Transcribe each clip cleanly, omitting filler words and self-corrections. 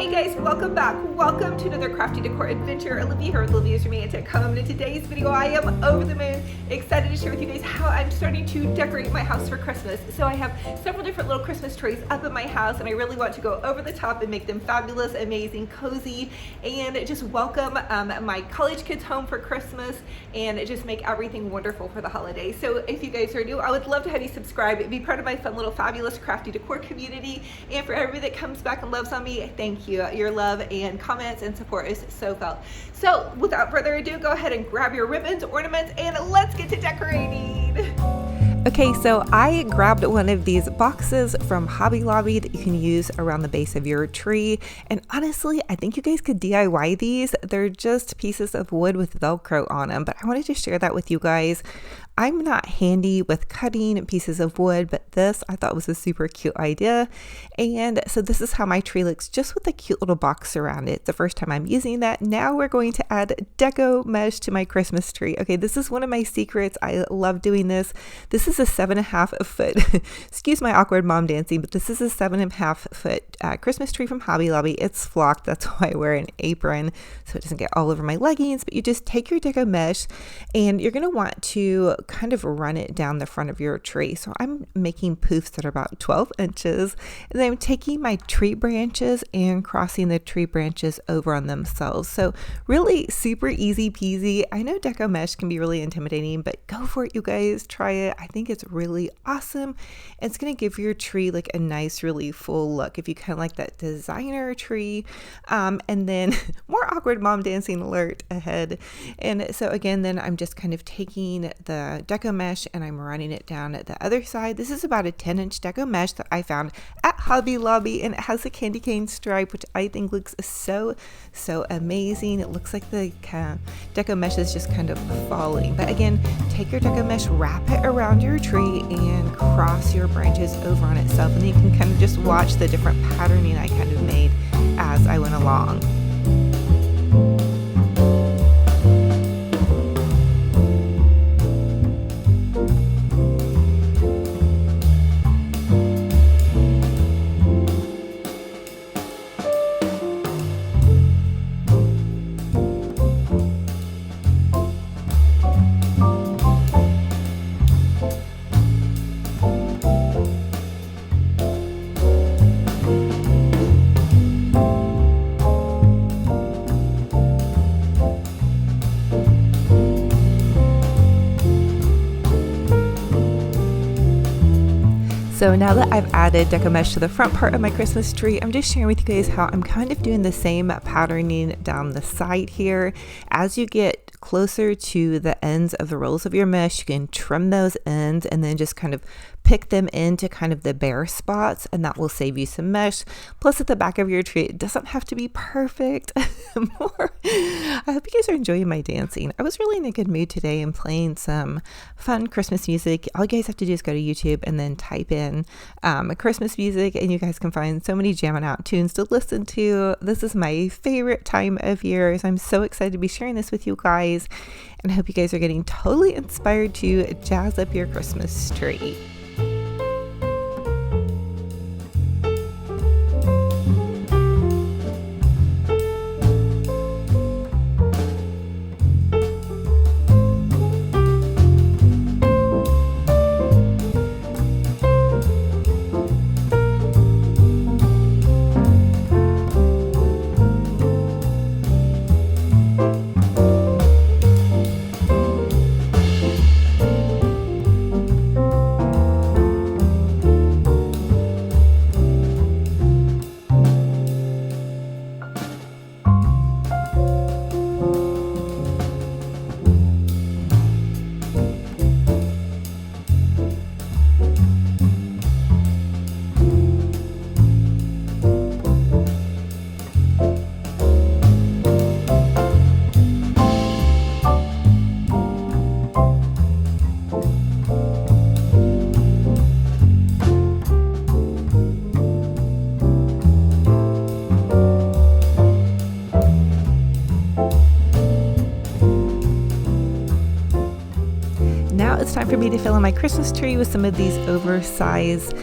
Hey guys, welcome back. Welcome to another crafty decor adventure. Olivia here with Olivia's Romantic Home. And in today's video, I am over the moon, excited to share with you guys how I'm starting to decorate my house for Christmas. So I have several different little Christmas trees up in my house, and I really want to go over the top and make them fabulous, amazing, cozy, and just welcome my college kids home for Christmas and just make everything wonderful for the holidays. So if you guys are new, I would love to have you subscribe, be part of my fun little fabulous crafty decor community. And for everybody that comes back and loves on me, thank you. Your love and comments and support is so felt. So without further ado, go ahead and grab your ribbons, ornaments, and let's get to decorating. Okay, so I grabbed one of these boxes from Hobby Lobby that you can use around the base of your tree. And honestly, I think you guys could DIY these. They're just pieces of wood with Velcro on them, but I wanted to share that with you guys. I'm not handy with cutting pieces of wood, but this I thought was a super cute idea. And so this is how my tree looks, just with a cute little box around it. It's the first time I'm using that. Now we're going to add Deco Mesh to my Christmas tree. Okay, this is one of my secrets. I love doing this. This is a 7.5 foot, excuse my awkward mom dancing, but this is a 7.5 foot Christmas tree from Hobby Lobby. It's flocked. That's why I wear an apron so it doesn't get all over my leggings. But you just take your Deco Mesh and you're going to want to kind of run it down the front of your tree. So I'm making poofs that are about 12 inches, and then I'm taking my tree branches and crossing the tree branches over on themselves. So really super easy peasy. I know Deco Mesh can be really intimidating, but go for it, you guys. Try it. I think it's really awesome. It's going to give your tree like a nice, really full look if you kind of like that designer tree. And then more awkward mom dancing alert ahead. And so again, then I'm just kind of taking the Deco Mesh and I'm running it down at the other side. This is about a 10-inch Deco Mesh that I found at Hobby Lobby, and it has a candy cane stripe, which I think looks so amazing. It looks like the Deco Mesh is just kind of falling. But again, take your Deco Mesh, wrap it around your tree and cross your branches over on itself, and then you can kind of just watch the different patterning I kind of made as I went along. So now that I've added Deco Mesh to the front part of my Christmas tree, I'm just sharing with you guys how I'm kind of doing the same patterning down the side here. As you get closer to the ends of the rolls of your mesh, you can trim those ends and then just kind of pick them into kind of the bare spots, and that will save you some mesh. Plus at the back of your tree, it doesn't have to be perfect. I hope you guys are enjoying my dancing. I was really in a good mood today and playing some fun Christmas music. All you guys have to do is go to YouTube and then type in Christmas music, and you guys can find so many jamming out tunes to listen to. This is my favorite time of year, so I'm so excited to be sharing this with you guys, and I hope you guys are getting totally inspired to jazz up your Christmas tree. Now it's time for me to fill in my Christmas tree with some of these oversized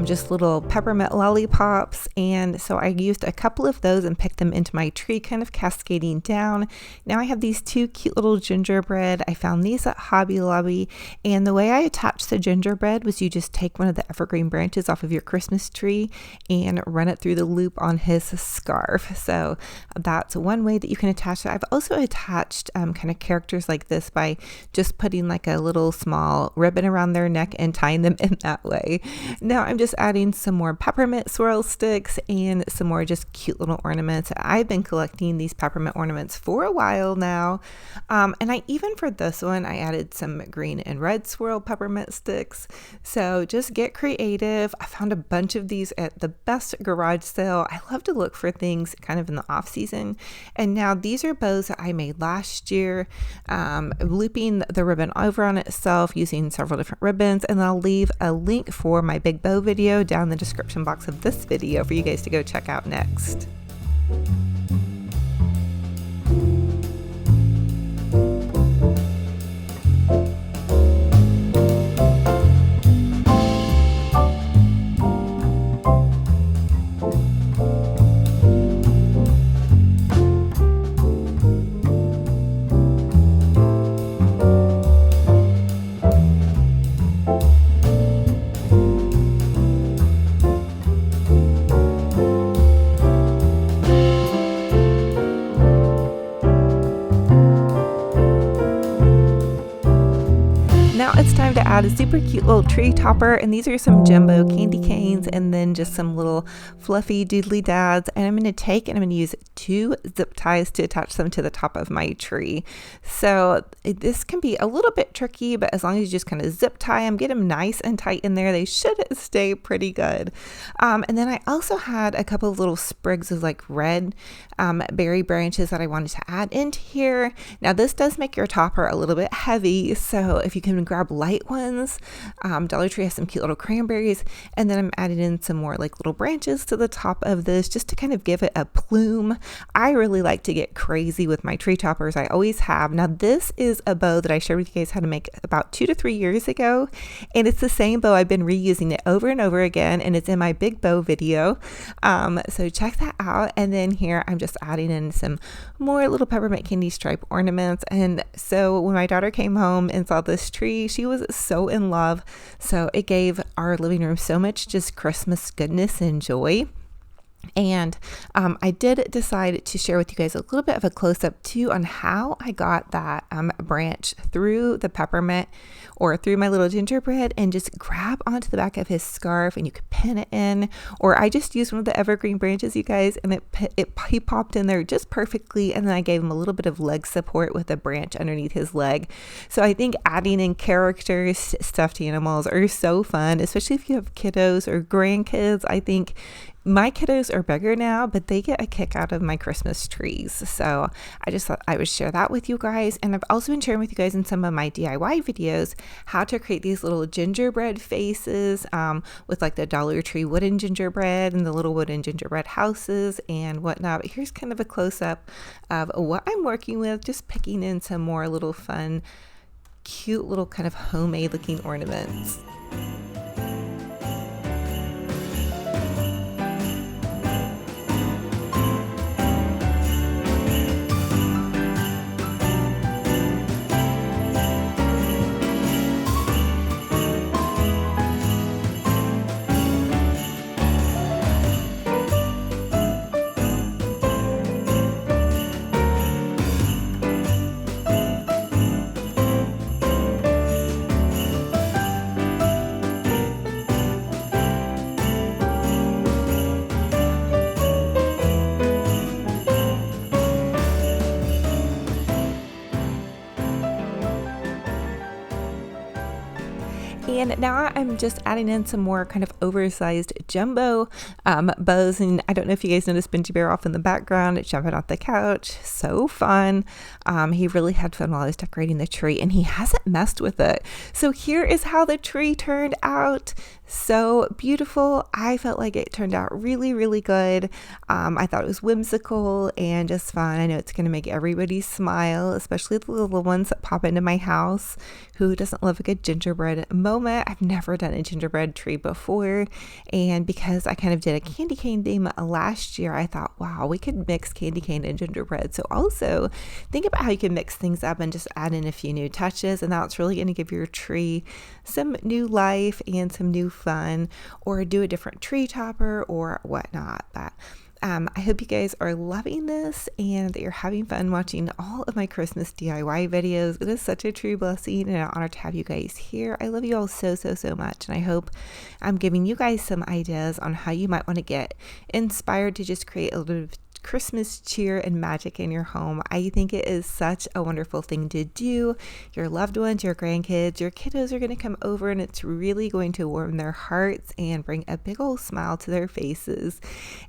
just little peppermint lollipops. And so I used a couple of those and picked them into my tree, kind of cascading down. Now I have these two cute little gingerbread. I found these at Hobby Lobby, and the way I attached the gingerbread was you just take one of the evergreen branches off of your Christmas tree and run it through the loop on his scarf. So that's one way that you can attach it. I've also attached kind of characters like this by just putting like a little small ribbon around their neck and tying them in that way. Now I'm just adding some more peppermint swirl sticks and some more just cute little ornaments. I've been collecting these peppermint ornaments for a while now. And I even for this one, I added some green and red swirl peppermint sticks. So just get creative. I found a bunch of these at the best garage sale. I love to look for things kind of in the off season. And now these are bows that I made last year, looping the ribbon over on itself using several different ribbons. And I'll leave a link for my big bow video down in the description box of this video for you guys to go check out next. Now it's time to add a super cute little tree topper, and these are some jumbo candy canes and then just some little fluffy doodly dads, and I'm going to take and I'm going to use 2 zip ties to attach them to the top of my tree. So this can be a little bit tricky, but as long as you just kind of zip tie them, get them nice and tight in there, they should stay pretty good. And then I also had a couple of little sprigs of like red berry branches that I wanted to add into here. Now this does make your topper a little bit heavy, so if you can grab light ones, Dollar Tree has some cute little cranberries, and then I'm adding in some more like little branches to the top of this just to kind of give it a plume. I really like to get crazy with my tree toppers. I always have. Now this is a bow that I shared with you guys how to make about 2 to 3 years ago, and it's the same bow. I've been reusing it over and over again, and it's in my big bow video, so check that out. And then here I'm just adding in some more little peppermint candy stripe ornaments. And so when my daughter came home and saw this tree, she was so in love. So it gave our living room so much just Christmas goodness and joy. And I did decide to share with you guys a little bit of a close-up too on how I got that branch through the peppermint or through my little gingerbread and just grab onto the back of his scarf, and you could pin it in, or I just used one of the evergreen branches, you guys, and he popped in there just perfectly. And then I gave him a little bit of leg support with a branch underneath his leg. So I think adding in characters, stuffed animals are so fun, especially if you have kiddos or grandkids. I think my kiddos are bigger now, but they get a kick out of my Christmas trees. So I just thought I would share that with you guys. And I've also been sharing with you guys in some of my DIY videos how to create these little gingerbread faces with like the Dollar Tree wooden gingerbread and the little wooden gingerbread houses and whatnot. But here's kind of a close-up of what I'm working with, just picking in some more little fun, cute little kind of homemade looking ornaments. And now I'm just adding in some more kind of oversized jumbo bows. And I don't know if you guys noticed Benji Bear off in the background jumping off the couch. So fun. He really had fun while I was decorating the tree, and he hasn't messed with it. So here is how the tree turned out. so beautiful. I felt like it turned out really, really good. I thought it was whimsical and just fun. I know it's going to make everybody smile, especially the little ones that pop into my house. Who doesn't love a good gingerbread moment? I've never done a gingerbread tree before, and because I kind of did a candy cane theme last year, I thought, wow, we could mix candy cane and gingerbread. So also think about how you can mix things up and just add in a few new touches, and that's really going to give your tree some new life and some new fun, or do a different tree topper or whatnot. But I hope you guys are loving this and that you're having fun watching all of my Christmas DIY videos. It is such a true blessing and an honor to have you guys here. I love you all so, so, so much. And I hope I'm giving you guys some ideas on how you might want to get inspired to just create a little bit of Christmas cheer and magic in your home. I think it is such a wonderful thing to do. Your loved ones, your grandkids, your kiddos are going to come over, and it's really going to warm their hearts and bring a big old smile to their faces.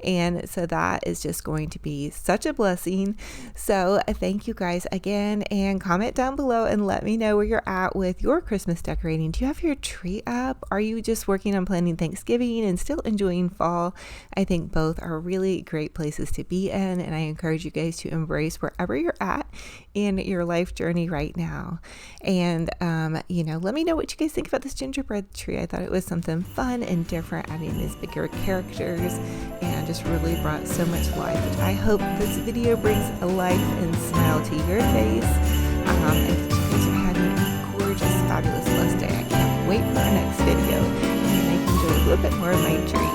And so that is just going to be such a blessing. So thank you guys again, and comment down below and let me know where you're at with your Christmas decorating. Do you have your tree up? Are you just working on planning Thanksgiving and still enjoying fall? I think both are really great places to be in, and I encourage you guys to embrace wherever you're at in your life journey right now. And let me know what you guys think about this gingerbread tree. I thought it was something fun and different, adding these bigger characters, and just really brought so much life, which I hope this video brings a life and smile to your face, and that you guys are having a gorgeous, fabulous, blessed day. I can't wait for our next video, and I can enjoy a little bit more of my tree.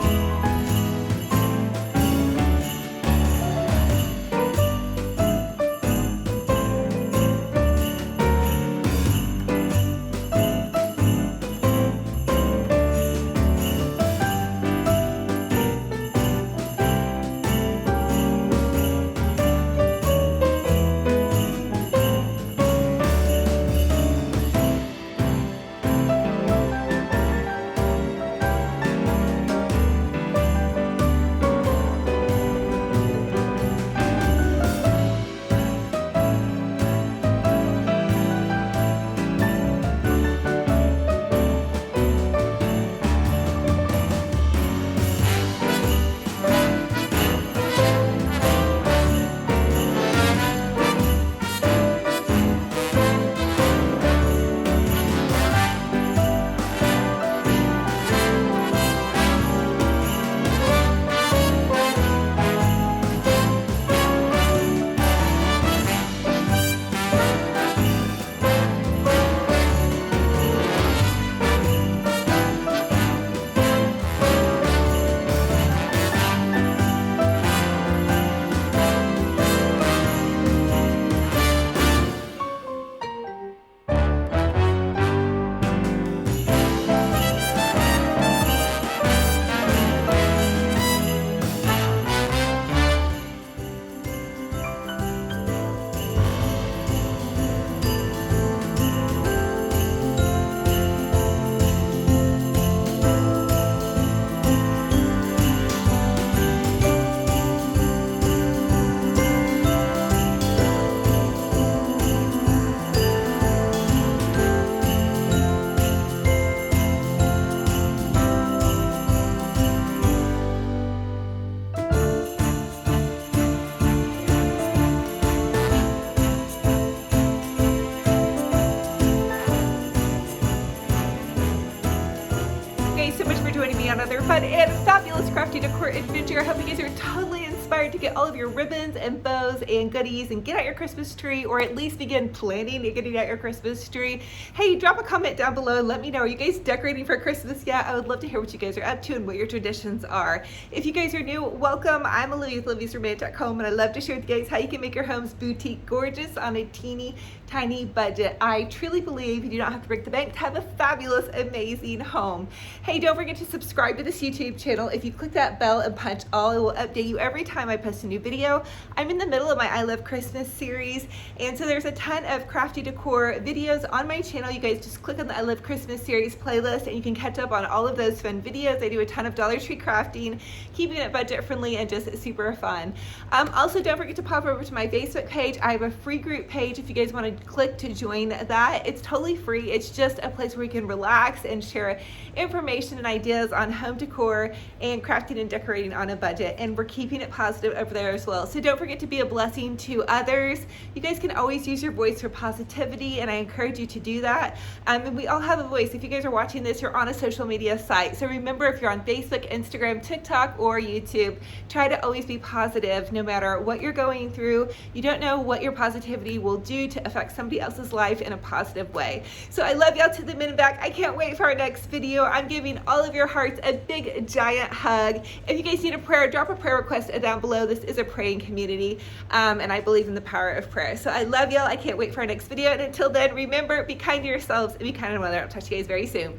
Another fun and fabulous crafty decor adventure. I hope you guys are totally inspired to get all of your ribbons and bows and goodies and get out your Christmas tree, or at least begin planning and getting out your Christmas tree. Hey, drop a comment down below and let me know, are you guys decorating for Christmas yet? I would love to hear what you guys are up to and what your traditions are. If you guys are new, welcome. I'm Olivia with oliviasromantic.com, and I love to share with you guys how you can make your homes boutique gorgeous on a teeny tiny budget. I truly believe you do not have to break the bank to have a fabulous, amazing home. Hey, don't forget to subscribe to this YouTube channel. If you click that bell and punch all, it will update you every time time I post a new video. I'm in the middle of my I Love Christmas series, and so there's a ton of crafty decor videos on my channel. You guys just click on the I Love Christmas series playlist and you can catch up on all of those fun videos. I do a ton of Dollar Tree crafting, keeping it budget friendly and just super fun. Also, don't forget to pop over to my Facebook page. I have a free group page if you guys want to click to join that. It's totally free. It's just a place where you can relax and share information and ideas on home decor and crafting and decorating on a budget, and we're keeping it positive over there as well. So don't forget to be a blessing to others. You guys can always use your voice for positivity, and I encourage you to do that. And we all have a voice. If you guys are watching this, you're on a social media site. So remember, if you're on Facebook, Instagram, TikTok, or YouTube, try to always be positive no matter what you're going through. You don't know what your positivity will do to affect somebody else's life in a positive way. So I love y'all to the moon and back. I can't wait for our next video. I'm giving all of your hearts a big giant hug. If you guys need a prayer, drop a prayer request down below. This is a praying community, and I believe in the power of prayer. So I love y'all. I can't wait for our next video. And until then, remember, be kind to yourselves and be kind to one another. I'll talk to you guys very soon.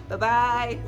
Bye-bye.